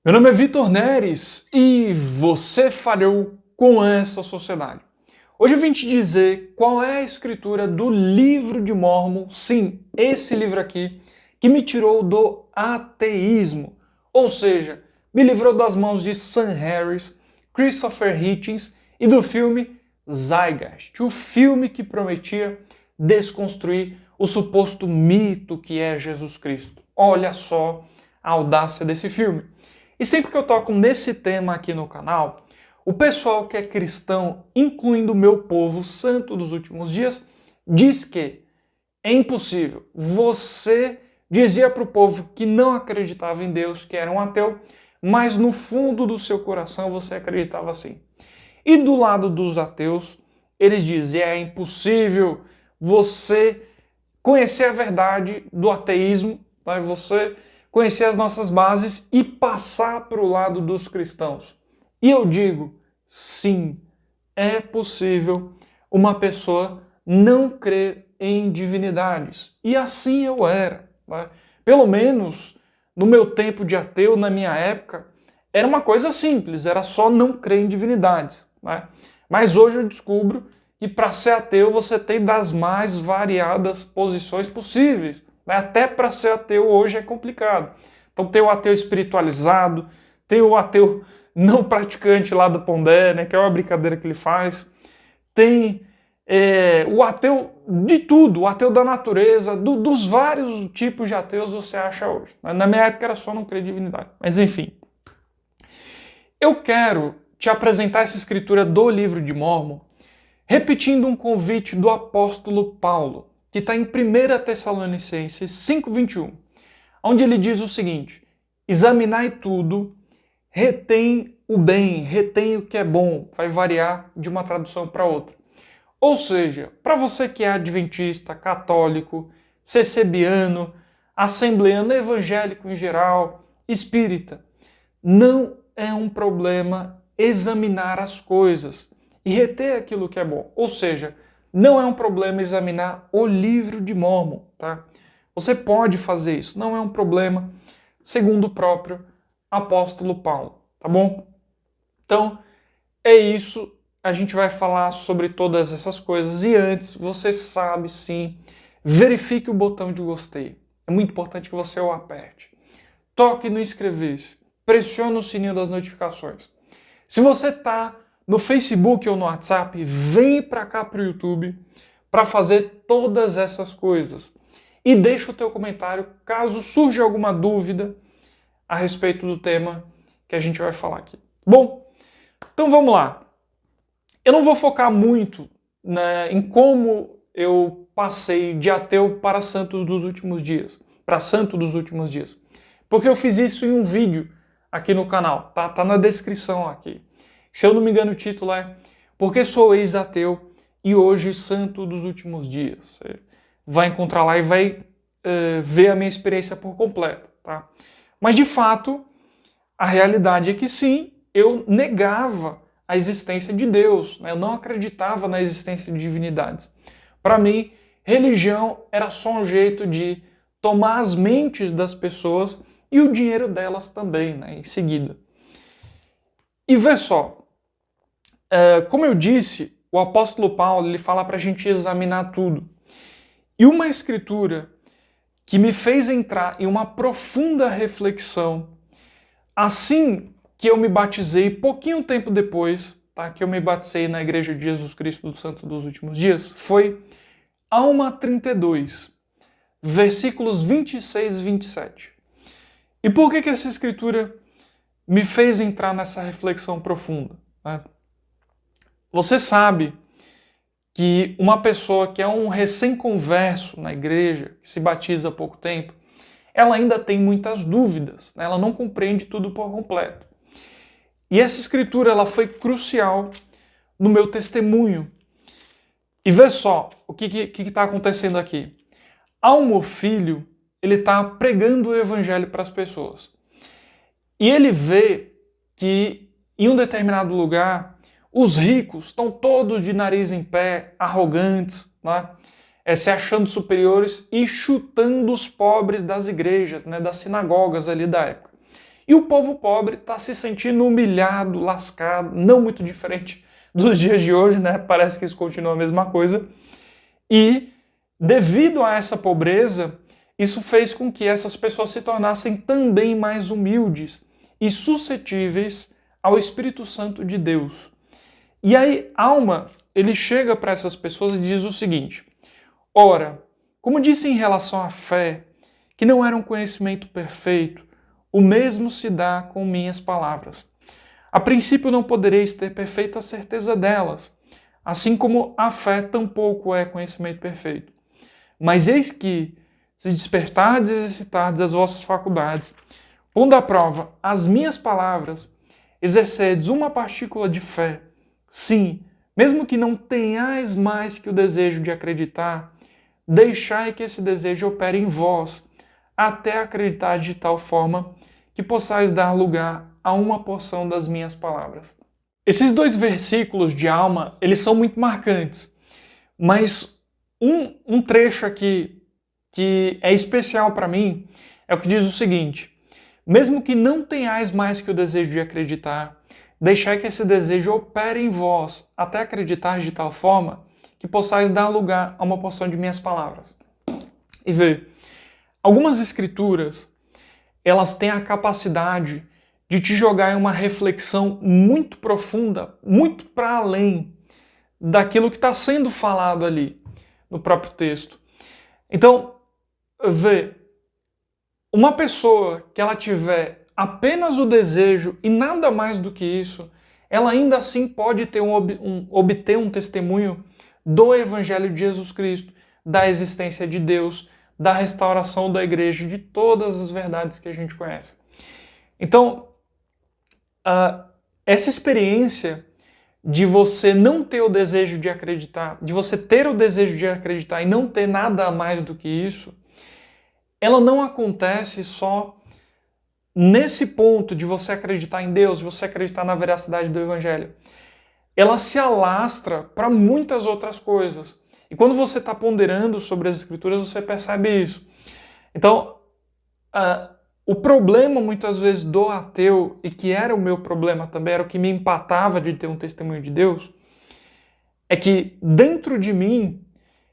Meu nome é Vitor Neres e você falhou com essa sociedade. Hoje eu vim te dizer qual é a escritura do livro de Mórmon, sim, esse livro aqui, que me tirou do ateísmo, ou seja, me livrou das mãos de Sam Harris, Christopher Hitchens e do filme Zeitgeist, o filme que prometia desconstruir o suposto mito que é Jesus Cristo. Olha só a audácia desse filme. E sempre que eu toco nesse tema aqui no canal, o pessoal que é cristão, incluindo o meu povo santo dos últimos dias, diz que é impossível. Você dizia para o povo que não acreditava em Deus, que era um ateu, mas no fundo do seu coração você acreditava assim. E do lado dos ateus, eles dizem: é impossível você conhecer a verdade do ateísmo, tá? Você conhecer as nossas bases e passar para o lado dos cristãos. E eu digo, sim, é possível uma pessoa não crer em divindades. E assim eu era. Tá? Pelo menos no meu tempo de ateu, na minha época, era uma coisa simples, era só não crer em divindades. Né? Mas hoje eu descubro que para ser ateu você tem das mais variadas posições possíveis. Até para ser ateu hoje é complicado. Então tem o ateu espiritualizado, tem o ateu não praticante lá do Pondé, né, que é uma brincadeira que ele faz. Tem o ateu de tudo, o ateu da natureza, dos vários tipos de ateus você acha hoje. Na minha época era só não crer em divindade. Mas enfim. Eu quero te apresentar essa escritura do livro de Mórmon repetindo um convite do apóstolo Paulo, que está em 1 Tessalonicenses 5,21, onde ele diz o seguinte: examinai tudo, retém o bem, retém o que é bom, vai variar de uma tradução para outra. Ou seja, para você que é adventista, católico, CCBiano, assembleano, evangélico em geral, espírita, não é um problema examinar as coisas e reter aquilo que é bom. Ou seja, não é um problema examinar o livro de Mórmon, tá? Você pode fazer isso, não é um problema, segundo o próprio apóstolo Paulo, tá bom? Então, é isso, a gente vai falar sobre todas essas coisas e antes, você sabe sim, verifique o botão de gostei. É muito importante que você o aperte. Toque no inscrever-se, pressione o sininho das notificações. Se você está no Facebook ou no WhatsApp, vem para cá para o YouTube para fazer todas essas coisas. E deixa o teu comentário caso surja alguma dúvida a respeito do tema que a gente vai falar aqui. Bom, então vamos lá. Eu não vou focar muito, né, em como eu passei de ateu para santo dos últimos dias, porque eu fiz isso em um vídeo aqui no canal, tá na descrição aqui. Se eu não me engano, o título é Por que sou ex-ateu e hoje santo dos últimos dias? Você vai encontrar lá e vai ver a minha experiência por completo. Tá? Mas, de fato, a realidade é que sim, eu negava a existência de Deus. Né? Eu não acreditava na existência de divindades. Para mim, religião era só um jeito de tomar as mentes das pessoas e o dinheiro delas também, né, em seguida. E vê só, como eu disse, o apóstolo Paulo ele fala para a gente examinar tudo. E uma escritura que me fez entrar em uma profunda reflexão, assim que eu me batizei, pouquinho tempo depois, tá, que eu me batizei na Igreja de Jesus Cristo do Santo dos Últimos Dias, foi Alma 32, versículos 26 e 27. E por que essa escritura me fez entrar nessa reflexão profunda? Né? Você sabe que uma pessoa que é um recém-converso na igreja, que se batiza há pouco tempo, ela ainda tem muitas dúvidas, né? Ela não compreende tudo por completo. E essa escritura ela foi crucial no meu testemunho. E vê só o que está acontecendo aqui. Almo Filho, ele está pregando o evangelho para as pessoas. E ele vê que em um determinado lugar os ricos estão todos de nariz em pé, arrogantes, né? Se achando superiores e chutando os pobres das igrejas, né? Das sinagogas ali da época. E o povo pobre está se sentindo humilhado, lascado, não muito diferente dos dias de hoje, né? Parece que isso continua a mesma coisa. E, devido a essa pobreza, isso fez com que essas pessoas se tornassem também mais humildes e suscetíveis ao Espírito Santo de Deus. E aí, Alma, ele chega para essas pessoas e diz o seguinte: ora, como disse em relação à fé, que não era um conhecimento perfeito, o mesmo se dá com minhas palavras. A princípio não podereis ter perfeita certeza delas, assim como a fé tampouco é conhecimento perfeito. Mas eis que, se despertardes e exercitardes as vossas faculdades, pondo à prova as minhas palavras, exercedes uma partícula de fé, sim, mesmo que não tenhais mais que o desejo de acreditar, deixai que esse desejo opere em vós, até acreditar de tal forma que possais dar lugar a uma porção das minhas palavras. Esses dois versículos de Alma, eles são muito marcantes, mas um trecho aqui que é especial para mim é o que diz o seguinte: mesmo que não tenhais mais que o desejo de acreditar, deixai que esse desejo opere em vós, até acreditar de tal forma que possais dar lugar a uma porção de minhas palavras. E vê, algumas escrituras, elas têm a capacidade de te jogar em uma reflexão muito profunda, muito para além daquilo que está sendo falado ali no próprio texto. Então, vê, uma pessoa que ela tiver apenas o desejo e nada mais do que isso, ela ainda assim pode ter obter um testemunho do Evangelho de Jesus Cristo, da existência de Deus, da restauração da igreja, de todas as verdades que a gente conhece. Então, essa experiência de você não ter o desejo de acreditar, de você ter o desejo de acreditar e não ter nada mais do que isso, ela não acontece só nesse ponto de você acreditar em Deus, de você acreditar na veracidade do Evangelho. Ela se alastra para muitas outras coisas. E quando você está ponderando sobre as Escrituras, você percebe isso. Então, o problema muitas vezes do ateu, e que era o meu problema também, era o que me empatava de ter um testemunho de Deus, é que dentro de mim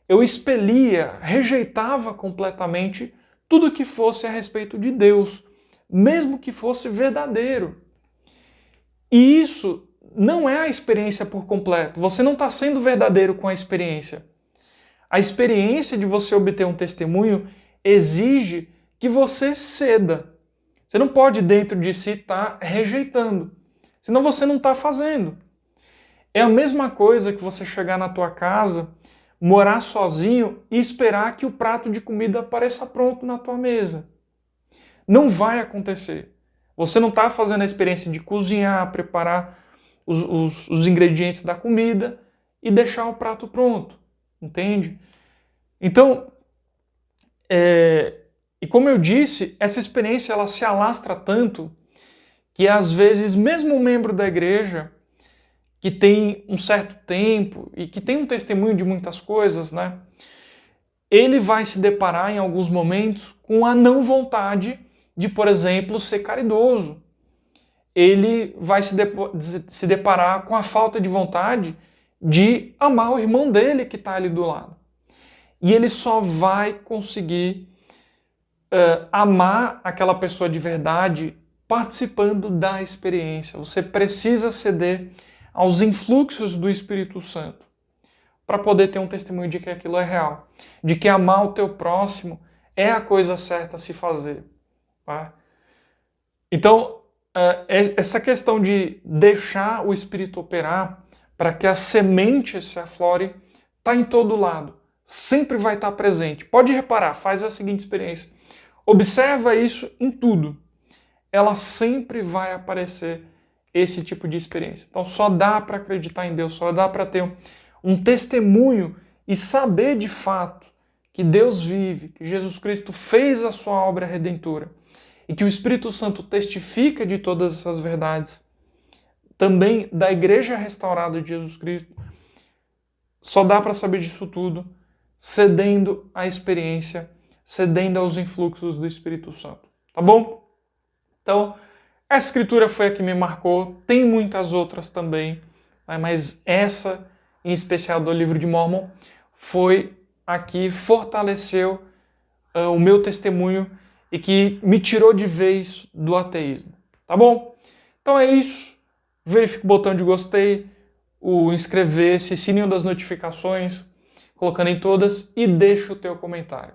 eu expelia, rejeitava completamente tudo que fosse a respeito de Deus, mesmo que fosse verdadeiro. E isso não é a experiência por completo. Você não está sendo verdadeiro com a experiência. A experiência de você obter um testemunho exige que você ceda. Você não pode dentro de si estar rejeitando, senão você não está fazendo. É a mesma coisa que você chegar na tua casa, morar sozinho e esperar que o prato de comida apareça pronto na tua mesa. Não vai acontecer. Você não está fazendo a experiência de cozinhar, preparar os ingredientes da comida e deixar o prato pronto. Entende? Então, e como eu disse, essa experiência ela se alastra tanto que às vezes mesmo um membro da igreja que tem um certo tempo e que tem um testemunho de muitas coisas, né? Ele vai se deparar em alguns momentos com a não vontade de, por exemplo, ser caridoso. Ele vai se deparar com a falta de vontade de amar o irmão dele que está ali do lado. E ele só vai conseguir amar aquela pessoa de verdade participando da experiência. Você precisa ceder aos influxos do Espírito Santo para poder ter um testemunho de que aquilo é real, de que amar o teu próximo é a coisa certa a se fazer. Tá? Então, essa questão de deixar o Espírito operar para que a semente se aflore está em todo lado. Sempre vai estar presente. Pode reparar, faz a seguinte experiência. Observa isso em tudo. Ela sempre vai aparecer esse tipo de experiência. Então só dá para acreditar em Deus, só dá para ter um testemunho e saber de fato que Deus vive, que Jesus Cristo fez a sua obra redentora e que o Espírito Santo testifica de todas essas verdades, também da igreja restaurada de Jesus Cristo. Só dá para saber disso tudo cedendo à experiência, cedendo aos influxos do Espírito Santo. Tá bom? Então, Essa escritura foi a que me marcou, tem muitas outras também, mas essa, em especial do livro de Mórmon, foi a que fortaleceu o meu testemunho e que me tirou de vez do ateísmo, tá bom? Então é isso, verifique o botão de gostei, o inscrever-se, sininho das notificações, colocando em todas e deixa o teu comentário.